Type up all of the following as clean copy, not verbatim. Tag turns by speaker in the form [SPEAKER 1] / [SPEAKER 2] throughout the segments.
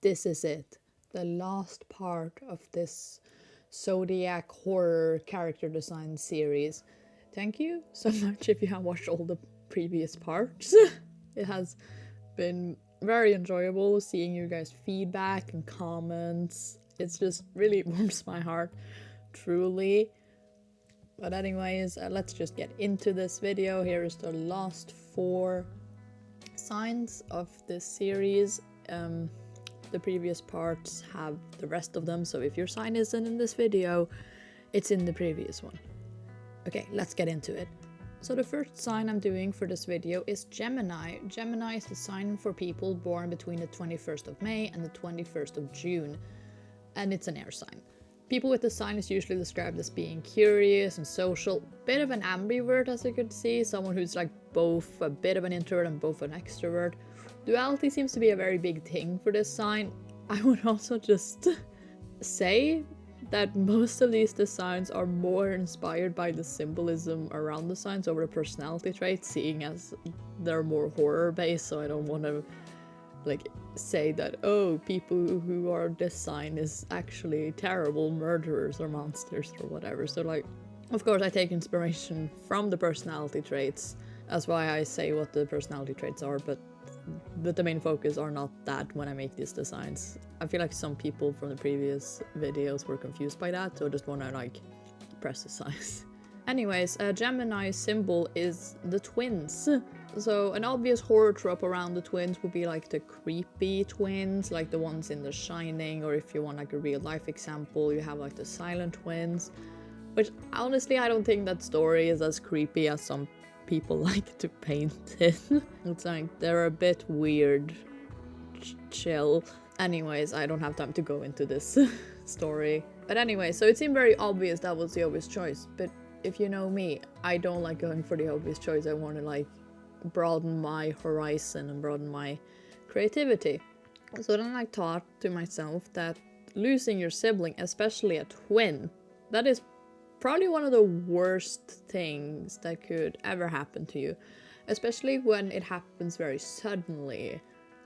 [SPEAKER 1] this is it. The last part of this Zodiac horror character design series. Thank you so much if you have watched all the previous parts. It has been very enjoyable seeing you guys' feedback and comments. It's just really warms my heart, truly. But anyways, let's just get into this video. Here is the last 4 signs of this series. The previous parts have the rest of them, so if your sign isn't in this video, it's in the previous one. Okay, let's get into it. So the first sign I'm doing for this video is Gemini. Gemini is the sign for people born between the 21st of May and the 21st of June, and it's an air sign. People with this sign is usually described as being curious and social, bit of an ambivert as you could see, someone who's like both a bit of an introvert and both an extrovert. Duality seems to be a very big thing for this sign. I would also just say that most of these designs are more inspired by the symbolism around the signs over the personality traits, seeing as they're more horror based, so I don't want to like say that, oh, people who are this sign is actually terrible murderers or monsters or whatever. So like, of course I take inspiration from the personality traits. That's why I say what the personality traits are, but the main focus are not that when I make these designs. I feel like some people from the previous videos were confused by that, so I just want to like press the signs. Anyways, Gemini's symbol is the twins. So an obvious horror trope around the twins would be like the creepy twins, like the ones in The Shining, or if you want like a real life example, you have like the silent twins, which honestly I don't think that story is as creepy as some people like to paint it. It's like they're a bit weird, chill. Anyways, I don't have time to go into this story. But anyway, so it seemed very obvious that was the obvious choice, but if you know me, I don't like going for the obvious choice. I want to like broaden my horizon and broaden my creativity. So then I thought to myself that losing your sibling, especially a twin, that is probably one of the worst things that could ever happen to you, especially when it happens very suddenly,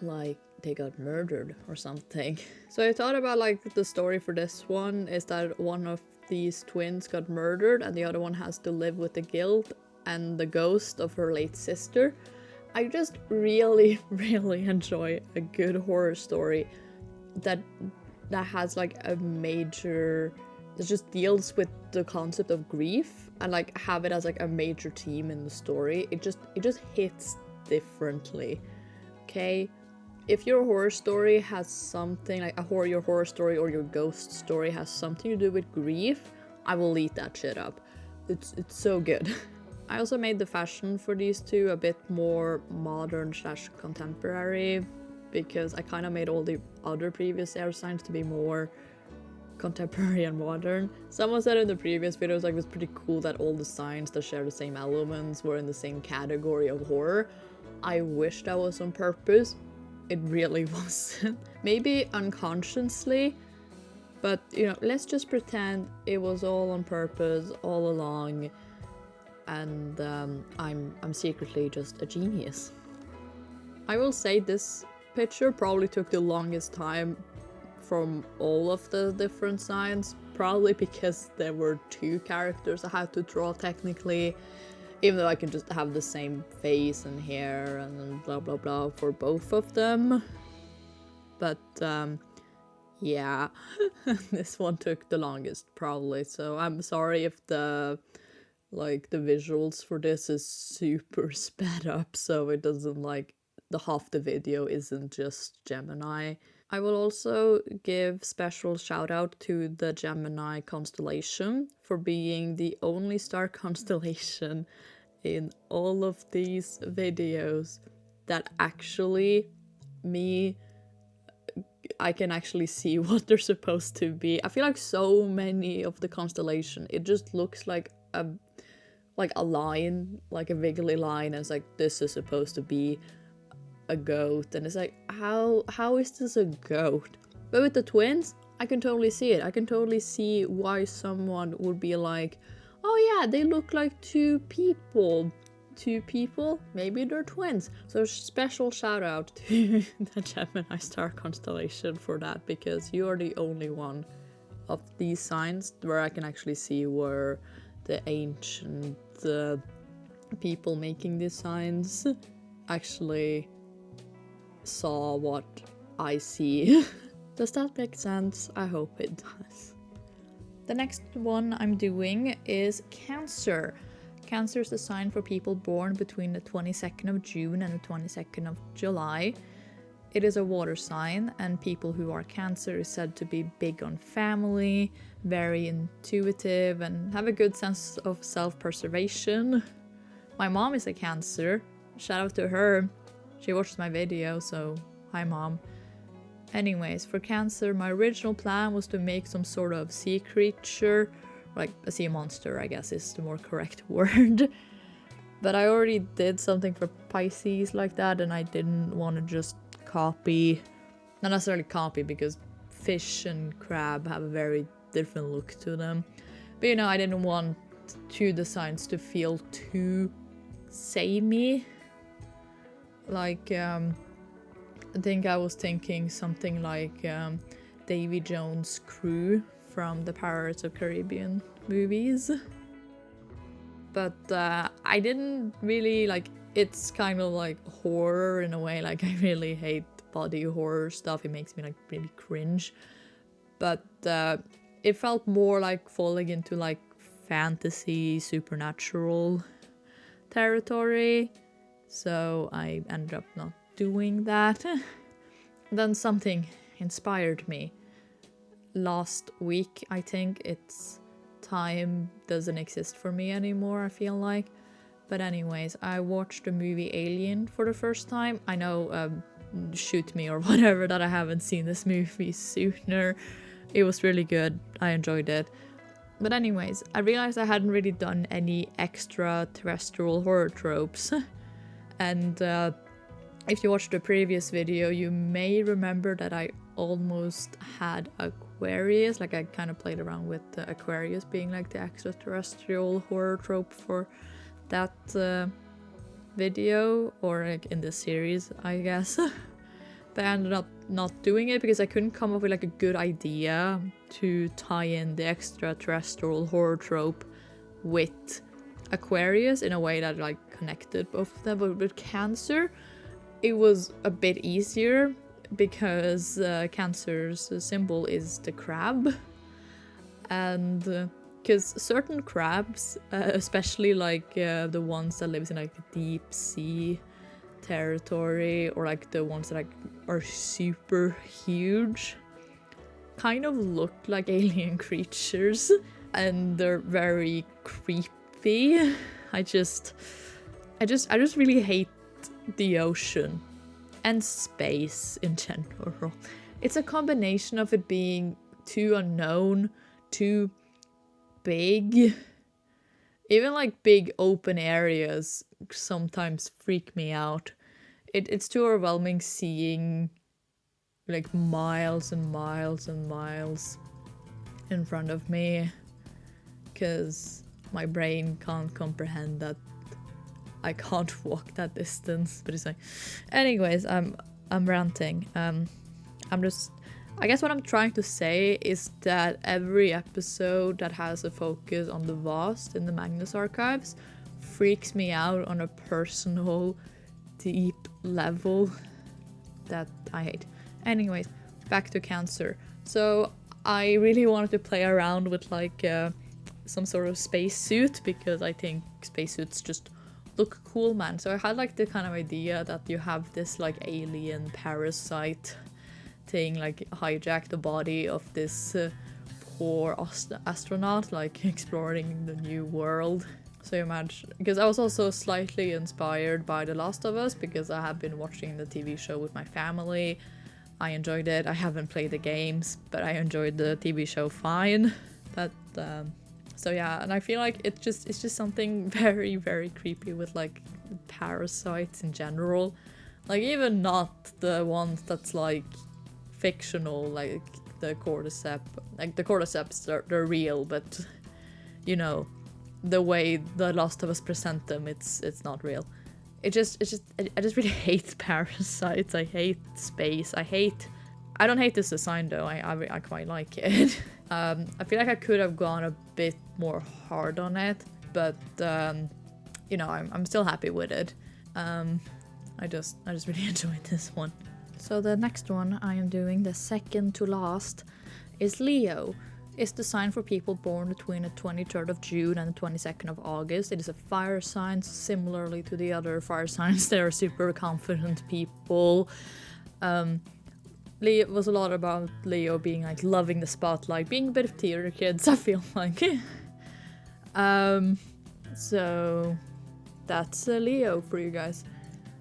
[SPEAKER 1] like they got murdered or something. So I thought about like the story for this one is that one of these twins got murdered and the other one has to live with the guilt and the ghost of her late sister. I just really enjoy a good horror story that has like a major, that just deals with the concept of grief and like have it as like a major theme in the story. It just hits differently. Okay, if your horror story has something like your horror story or your ghost story has something to do with grief, I will eat that shit up. It's so good. I also made the fashion for these two a bit more modern / contemporary, because I kind of made all the other previous air signs to be more contemporary and modern. Someone said in the previous videos like it was pretty cool that all the signs that share the same elements were in the same category of horror. I wish that was on purpose. It really wasn't. Maybe unconsciously, but you know, let's just pretend it was all on purpose all along, and I'm secretly just a genius. I will say this picture probably took the longest time from all of the different signs, probably because there were 2 characters I had to draw technically, even though I can just have the same face and hair and blah blah blah for both of them. But yeah, this one took the longest probably, so I'm sorry if the visuals for this is super sped up, so it doesn't like the half the video isn't just Gemini. I will also give special shout out to the Gemini constellation for being the only star constellation in all of these videos that actually I can actually see what they're supposed to be. I feel like so many of the constellation, it just looks like a line, like a wiggly line, and it's like, this is supposed to be a goat, and it's like, how is this a goat? But with the twins, I can totally see it. I can totally see why someone would be like, oh yeah, they look like 2 people. two people, maybe they're twins. So special shout out to the Gemini star constellation for that, because you are the only one of these signs where I can actually see where the ancient people making these signs actually saw what I see. Does that make sense? I hope it does. The next one I'm doing is Cancer. Cancer is the sign for people born between the 22nd of June and the 22nd of July. It is a water sign, and people who are Cancer is said to be big on family, very intuitive, and have a good sense of self-preservation. My mom is a Cancer. Shout out to her. She watches my video, so hi mom. Anyways, for Cancer, my original plan was to make some sort of sea creature, like a sea monster, I guess is the more correct word. But I already did something for Pisces like that, and I didn't want to just copy, not necessarily copy, because fish and crab have a very different look to them. But you know, I didn't want two designs to feel too samey. Like, I think I was thinking something like Davy Jones' crew from the Pirates of Caribbean movies. But I didn't really like, it's kind of like horror in a way, like I really hate body horror stuff, it makes me like really cringe. But it felt more like falling into like fantasy, supernatural territory, so I ended up not doing that. Then something inspired me. Last week, I think, it's time doesn't exist for me anymore, I feel like. But anyways, I watched the movie Alien for the first time. I know, shoot me or whatever that I haven't seen this movie sooner. It was really good, I enjoyed it. But anyways, I realized I hadn't really done any extraterrestrial horror tropes. And if you watched the previous video, you may remember that I almost had Aquarius, like I kind of played around with the Aquarius being like the extraterrestrial horror trope for that video, or like in this series, I guess. But I ended up not doing it because I couldn't come up with like a good idea to tie in the extraterrestrial horror trope with Aquarius in a way that like connected both of them. But with Cancer, it was a bit easier because Cancer's symbol is the crab, and because certain crabs, especially like the ones that lives in like deep sea territory, or like the ones that like are super huge, kind of look like alien creatures, and they're very creepy. I just really hate the ocean and space in general. It's a combination of it being too unknown, too big. Even like big open areas sometimes freak me out. It's too overwhelming seeing like miles and miles and miles in front of me, because my brain can't comprehend that I can't walk that distance. But it's like, anyways, I'm ranting. I guess what I'm trying to say is that every episode that has a focus on the vast in the Magnus Archives freaks me out on a personal, deep level that I hate. Anyways, back to Cancer. So I really wanted to play around with like some sort of spacesuit, because I think spacesuits just look cool, man. So I had like the kind of idea that you have this like alien parasite thing like hijack the body of this poor astronaut, like exploring the new world. So imagine, because I was also slightly inspired by The Last of Us, because I have been watching the TV show with my family. I enjoyed it. I haven't played the games, but I enjoyed the TV show fine. But so yeah, and I feel like it's just something very, very creepy with like parasites in general. Like even not the ones that's like fictional, like the cordyceps. Like the cordyceps, they're real, but you know, the way The Last of Us present them, it's not real. I just really hate parasites. I hate space. I don't hate this design though. I quite like it. I feel like I could have gone a bit more hard on it, but you know, I'm still happy with it. I just really enjoyed this one. So the next one I am doing, the second to last, is Leo. It's designed for people born between the 23rd of June and the 22nd of August. It is a fire sign, similarly to the other fire signs. They're super confident people. Leo was a lot about Leo being like loving the spotlight, being a bit of theater kids, I feel like. So that's a Leo for you guys.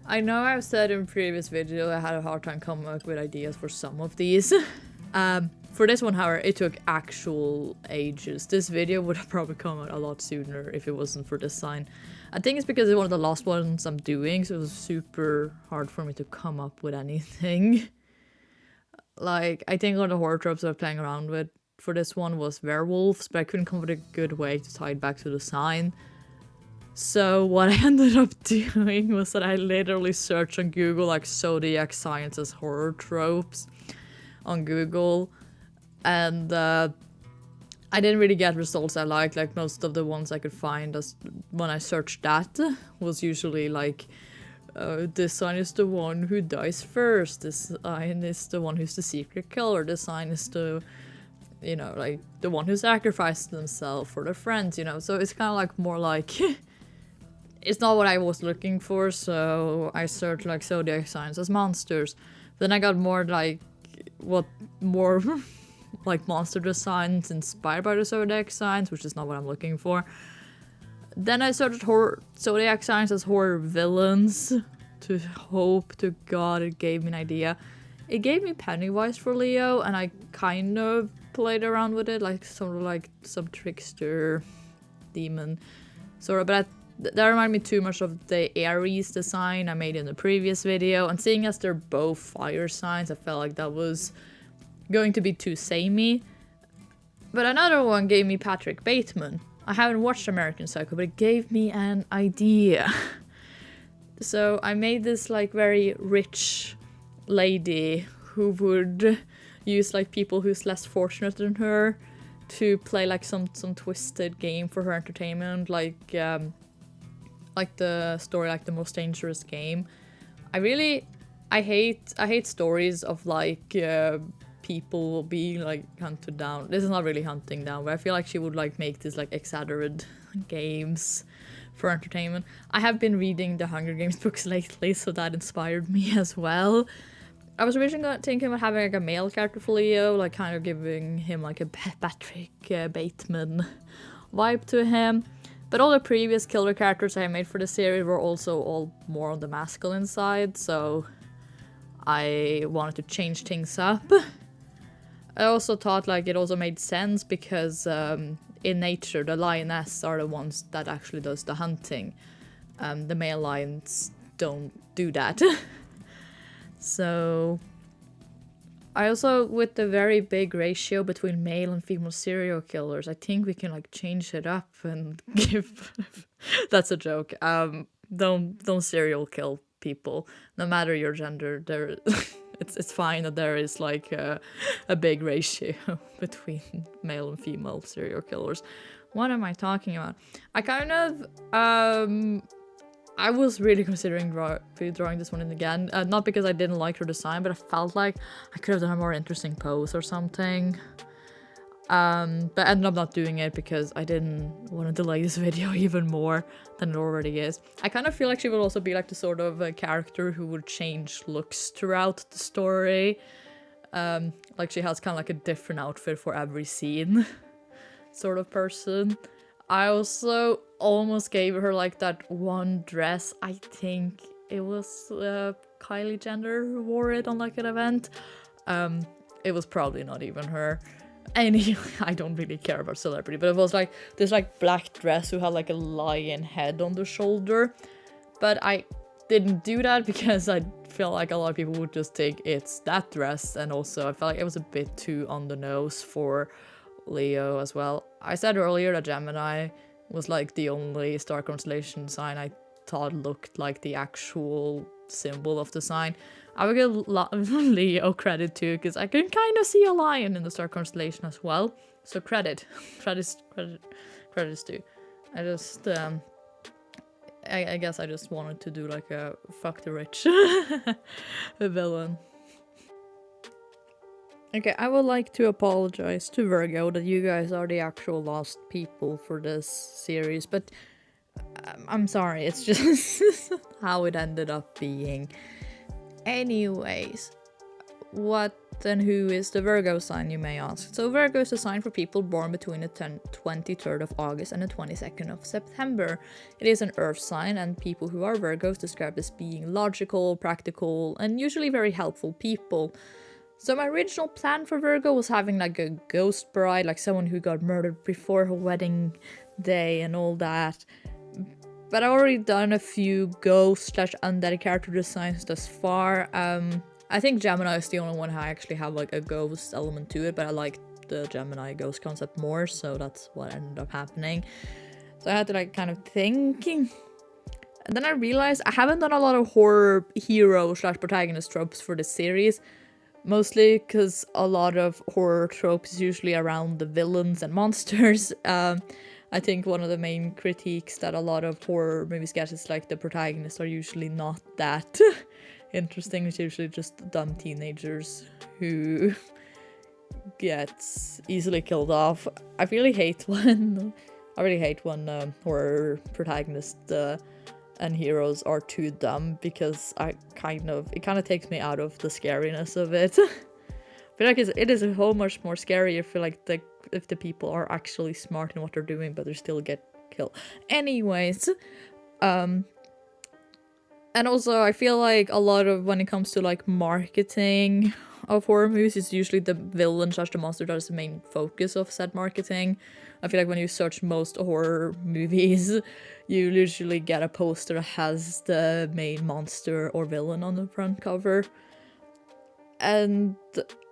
[SPEAKER 1] I know I've said in previous video I had a hard time coming up with ideas for some of these. For this one, however, it took actual ages. This video would have probably come out a lot sooner if it wasn't for this sign. I think it's because it's one of the last ones I'm doing, so it was super hard for me to come up with anything. Like, I think one of the horror tropes I was playing around with for this one was werewolves, but I couldn't come up with a good way to tie it back to the sign. So what I ended up doing was that I literally searched on Google like Zodiac signs as horror tropes on Google, and I didn't really get results I liked. Like most of the ones I could find as when I searched that was usually like this sign is the one who dies first, this sign is the one who's the secret killer, this sign is the, you know, like the one who sacrificed themselves for their friends, you know. So it's kind of like more like it's not what I was looking for, so I searched like Zodiac signs as monsters. Then I got more like like monster designs inspired by the Zodiac signs, which is not what I'm looking for. Then I searched Zodiac signs as horror villains to hope to God it gave me an idea. It gave me Pennywise for Leo, and I kind of played around with it, like sort of like some trickster demon sort of, but that reminded me too much of the Aries design I made in the previous video, and seeing as they're both fire signs, I felt like that was going to be too samey. But another one gave me Patrick Bateman. I haven't watched American Psycho, but it gave me an idea. So I made this like very rich lady who would use like people who's less fortunate than her to play like some twisted game for her entertainment, like the story like The Most Dangerous Game. I hate stories of like people being like hunted down. This is not really hunting down, but I feel like she would like make this like exaggerated games for entertainment. I have been reading the Hunger Games books lately, so that inspired me as well. I was originally thinking about having like a male character for Leo, like kind of giving him like a Patrick Bateman vibe to him. But all the previous killer characters I made for the series were also all more on the masculine side, so I wanted to change things up. I also thought like it also made sense because in nature the lioness are the ones that actually does the hunting. The male lions don't do that. So I also, with the very big ratio between male and female serial killers, I think we can like change it up and give that's a joke. Don't serial kill people, no matter your gender. There it's fine that there is like a big ratio between male and female serial killers. What am I talking about? I kind of I was really considering drawing this one in again, not because I didn't like her design, but I felt like I could have done a more interesting pose or something. But I ended up not doing it because I didn't want to delay this video even more than it already is. I kind of feel like she would also be like the sort of character who would change looks throughout the story. Like she has kind of like a different outfit for every scene sort of person. I also almost gave her like that one dress. I think it was Kylie Jenner who wore it on like an event. It was probably not even her. Anyway, I don't really care about celebrity, but it was like this like black dress who had like a lion head on the shoulder. But I didn't do that because I feel like a lot of people would just think it's that dress, and also I felt like it was a bit too on the nose for Leo as well. I said earlier that Gemini was like the only star constellation sign I thought looked like the actual symbol of the sign. I would give Leo credit too, because I can kind of see a lion in the star constellation as well. So credits too. I just I guess I just wanted to do like a fuck the rich villain. Okay, I would like to apologize to Virgo that you guys are the actual lost people for this series, but I'm sorry, it's just how it ended up being. Anyways, what and who is the Virgo sign, you may ask? So Virgo is a sign for people born between the 23rd of August and the 22nd of September. It is an earth sign, and people who are Virgos described as being logical, practical, and usually very helpful people. So my original plan for Virgo was having like a ghost bride, like someone who got murdered before her wedding day and all that. But I've already done a few ghost / undead character designs thus far. I think Gemini is the only one I actually have like a ghost element to it, but I like the Gemini ghost concept more, so that's what ended up happening. So I had to like kind of thinking. And then I realized I haven't done a lot of horror hero / protagonist tropes for this series. Mostly because a lot of horror tropes is usually around the villains and monsters. I think one of the main critiques that a lot of horror movies get is like the protagonists are usually not that interesting. It's usually just dumb teenagers who gets easily killed off. I really hate when horror protagonists and heroes are too dumb, because it kind of takes me out of the scariness of it. I feel like it is so much more scary if the people are actually smart in what they're doing, but they still get killed. Anyways, and also I feel like a lot of when it comes to like marketing of horror movies, it's usually the villain / the monster that is the main focus of said marketing. I feel like when you search most horror movies, you usually get a poster that has the main monster or villain on the front cover. And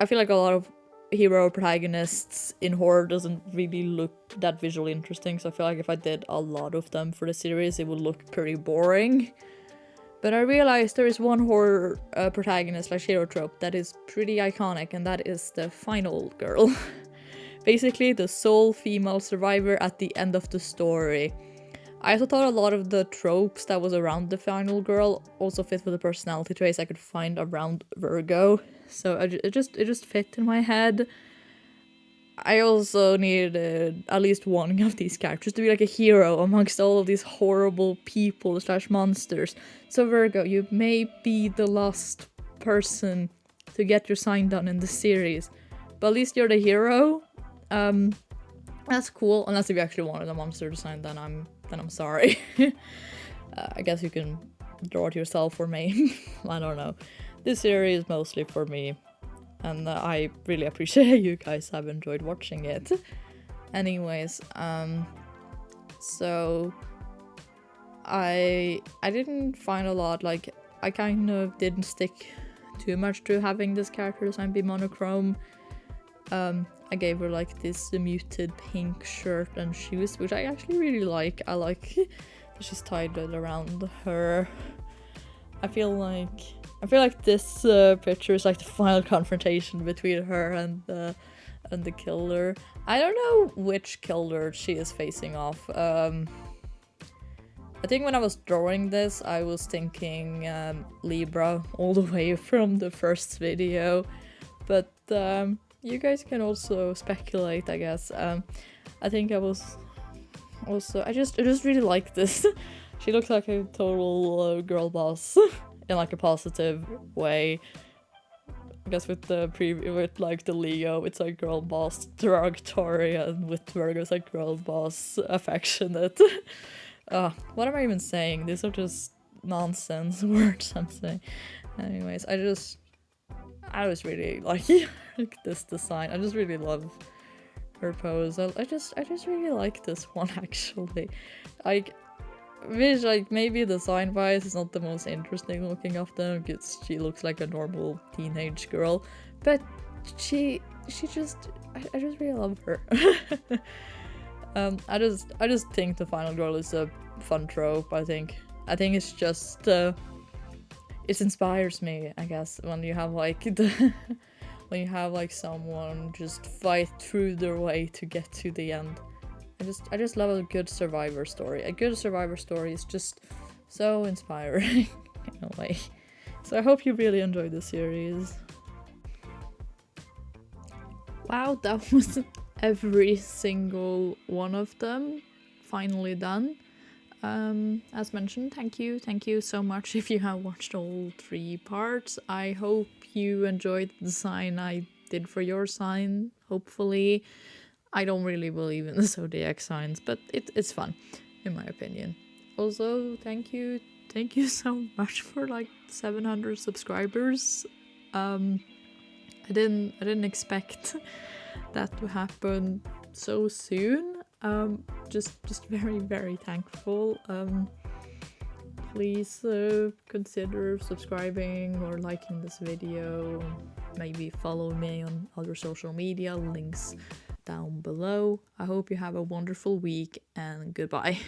[SPEAKER 1] I feel like a lot of hero protagonists in horror doesn't really look that visually interesting, so I feel like if I did a lot of them for the series, it would look pretty boring. But I realized there is one horror protagonist / hero trope that is pretty iconic, and that is the final girl. Basically, the sole female survivor at the end of the story. I also thought a lot of the tropes that was around the final girl also fit with the personality traits I could find around Virgo. So it just fit in my head. I also needed at least one of these characters to be like a hero amongst all of these horrible people / monsters. So Virgo, you may be the last person to get your sign done in the series, but at least you're the hero. That's cool, unless if you actually wanted a monster design, then I'm sorry. I guess you can draw it yourself or me. I don't know. This series is mostly for me, and I really appreciate you guys have enjoyed watching it. Anyways, so I didn't find a lot, like I kind of didn't stick too much to having this character design be monochrome. I gave her like this muted pink shirt and shoes, which I actually really like. I like that she's tied it around her. I feel like this picture is like the final confrontation between her and the killer. I don't know which killer she is facing off. I think when I was drawing this, I was thinking Libra all the way from the first video, but you guys can also speculate, I guess. I think I was also I just really like this. She looks like a total girl boss in like a positive way. I guess with like the Leo, it's like girl boss derogatory, and with Virgo, it's like girl boss affectionate. What am I even saying? These are just nonsense words I'm saying. Anyways, I just really like this design. I just really love her pose. I just really like this one actually. Like maybe design wise it's not the most interesting looking of them, because she looks like a normal teenage girl, but I just really love her. I just think the final girl is a fun trope. I think it's just it inspires me, I guess, when you have like when you have like someone just fight through their way to get to the end. I just love a good survivor story. A good survivor story is just so inspiring in a way. So I hope you really enjoyed the series. Wow, that was every single one of them finally done. As mentioned, thank you so much if you have watched all 3 parts. I hope you enjoyed the design I did for your sign, hopefully. I don't really believe in the Zodiac signs, but it's fun, in my opinion. Also, thank you so much for like 700 subscribers. I didn't expect that to happen so soon. Just very thankful. Please consider subscribing or liking this video. Maybe follow me on other social media, links down below. I hope you have a wonderful week, and goodbye.